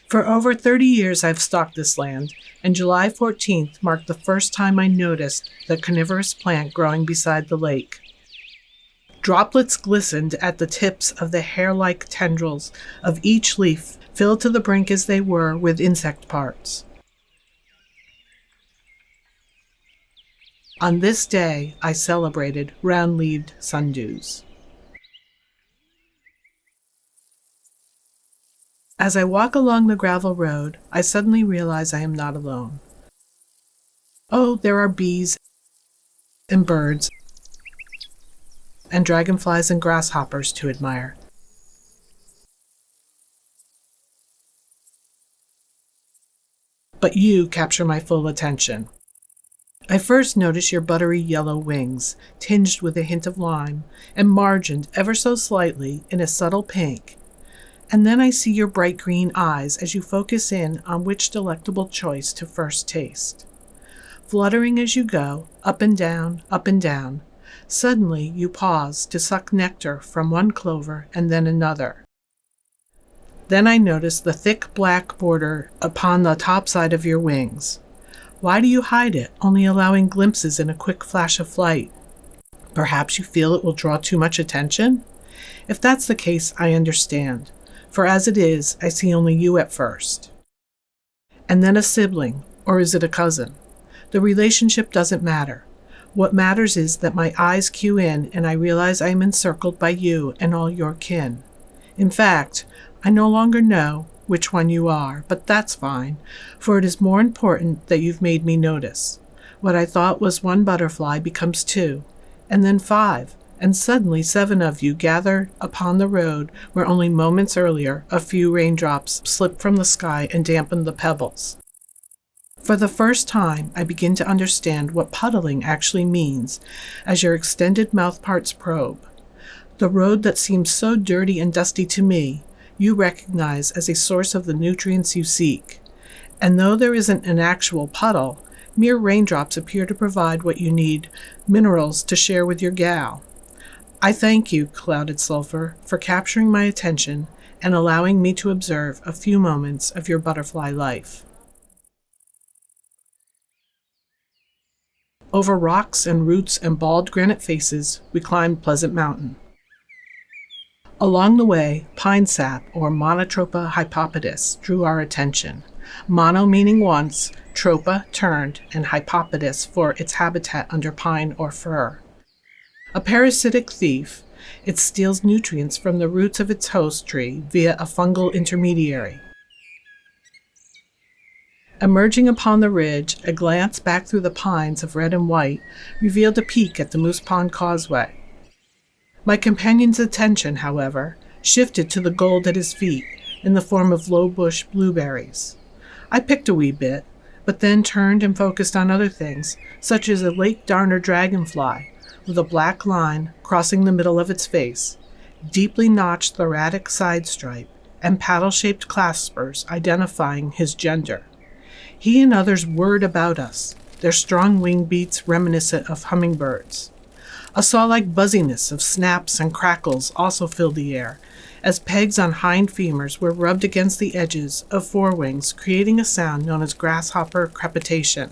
For over 30 years I've stalked this land, and July 14th marked the first time I noticed the carnivorous plant growing beside the lake. Droplets glistened at the tips of the hair-like tendrils of each leaf, filled to the brink as they were with insect parts. On this day, I celebrated round-leaved sundews. As I walk along the gravel road, I suddenly realize I am not alone. Oh, there are bees and birds and dragonflies and grasshoppers to admire. But you capture my full attention. I first notice your buttery yellow wings, tinged with a hint of lime, and margined ever so slightly in a subtle pink. And then I see your bright green eyes as you focus in on which delectable choice to first taste. Fluttering as you go, up and down, suddenly you pause to suck nectar from one clover and then another. Then I notice the thick black border upon the top side of your wings. Why do you hide it, only allowing glimpses in a quick flash of flight? Perhaps you feel it will draw too much attention? If that's the case, I understand. For as it is, I see only you at first. And then a sibling, or is it a cousin? The relationship doesn't matter. What matters is that my eyes cue in and I realize I am encircled by you and all your kin. In fact, I no longer know which one you are, but that's fine, for it is more important that you've made me notice. What I thought was one butterfly becomes two, and then 5, and suddenly 7 of you gather upon the road where only moments earlier a few raindrops slipped from the sky and dampened the pebbles. For the first time, I begin to understand what puddling actually means as your extended mouthparts probe. The road that seems so dirty and dusty to me, you recognize as a source of the nutrients you seek. And though there isn't an actual puddle, mere raindrops appear to provide what you need, minerals to share with your gal. I thank you, clouded sulfur, for capturing my attention and allowing me to observe a few moments of your butterfly life. Over rocks and roots and bald granite faces, we climbed Pleasant Mountain. Along the way, pine sap, or Monotropa hypopetus, drew our attention. Mono meaning once, tropa turned, and hypopetus for its habitat under pine or fir. A parasitic thief, it steals nutrients from the roots of its host tree via a fungal intermediary. Emerging upon the ridge, a glance back through the pines of red and white revealed a peek at the Moose Pond Causeway. My companion's attention, however, shifted to the gold at his feet in the form of low-bush blueberries. I picked a wee bit, but then turned and focused on other things, such as a Lake Darner dragonfly with a black line crossing the middle of its face, deeply notched thoracic side stripe, and paddle-shaped claspers identifying his gender. He and others whirred about us, their strong wing beats reminiscent of hummingbirds. A saw-like buzziness of snaps and crackles also filled the air, as pegs on hind femurs were rubbed against the edges of forewings, creating a sound known as grasshopper crepitation.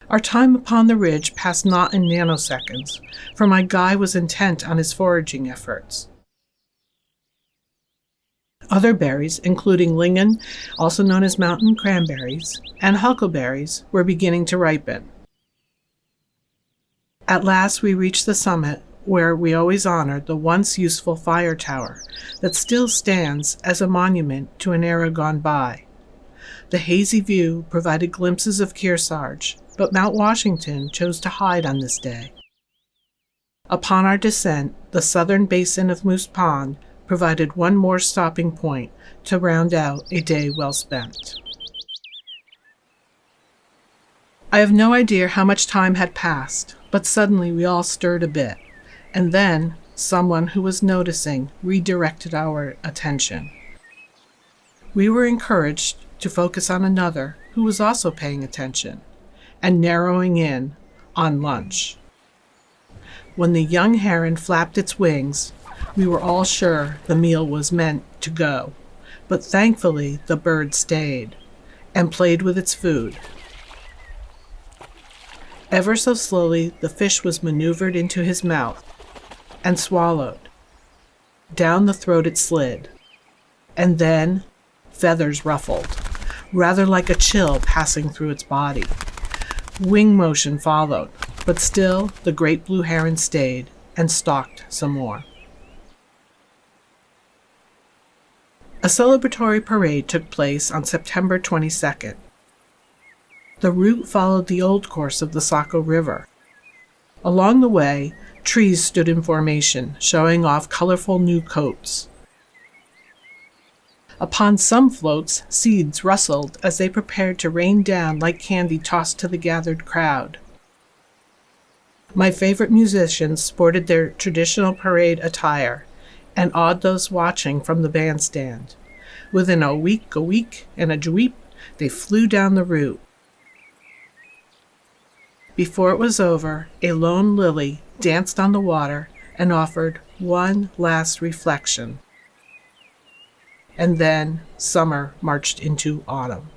Our time upon the ridge passed not in nanoseconds, for my guide was intent on his foraging efforts. Other berries, including lingen, also known as mountain cranberries, and huckleberries, were beginning to ripen. At last we reached the summit, where we always honored the once useful fire tower that still stands as a monument to an era gone by. The hazy view provided glimpses of Kearsarge, but Mount Washington chose to hide on this day. Upon our descent, the southern basin of Moose Pond provided one more stopping point to round out a day well spent. I have no idea how much time had passed, but suddenly we all stirred a bit, and then someone who was noticing redirected our attention. We were encouraged to focus on another who was also paying attention and narrowing in on lunch. When the young heron flapped its wings, we were all sure the meal was meant to go. But thankfully the bird stayed and played with its food. Ever so slowly the fish was maneuvered into his mouth and swallowed. Down the throat it slid, and then feathers ruffled, rather like a chill passing through its body. Wing motion followed, but still the great blue heron stayed and stalked some more. A celebratory parade took place on September 22nd. The route followed the old course of the Saco River. Along the way, trees stood in formation, showing off colorful new coats. Upon some floats, seeds rustled as they prepared to rain down like candy tossed to the gathered crowd. My favorite musicians sported their traditional parade attire and awed those watching from the bandstand. Within a week, and a jweep, they flew down the route. Before it was over, a lone lily danced on the water and offered one last reflection. And then summer marched into autumn.